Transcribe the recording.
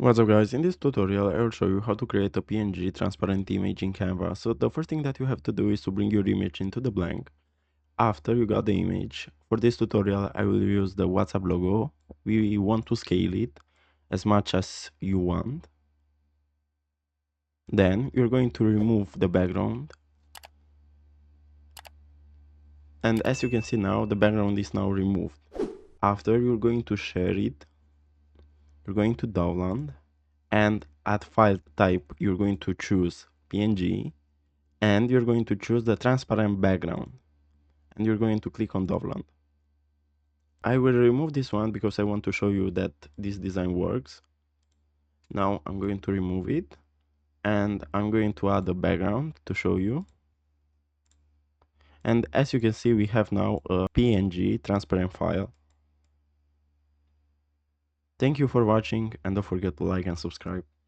What's up guys, in this tutorial I will show you how to create a PNG transparent image in Canva. So the first thing that you have to do is to bring your image into the blank. After you got the image, for this tutorial I will use the WhatsApp logo. We want to scale it as much as you want. Then you're going to remove the background. And as you can see now, the background is now removed. After you're going to share it, you're going to download, and at file type you're going to choose PNG, and you're going to choose the transparent background, and you're going to click on download. I will remove this one because I want to show you that this design works. Now I'm going to remove it, and I'm going to add the background to show you. And as you can see, we have now a PNG transparent file. Thank you for watching, and don't forget to like and subscribe.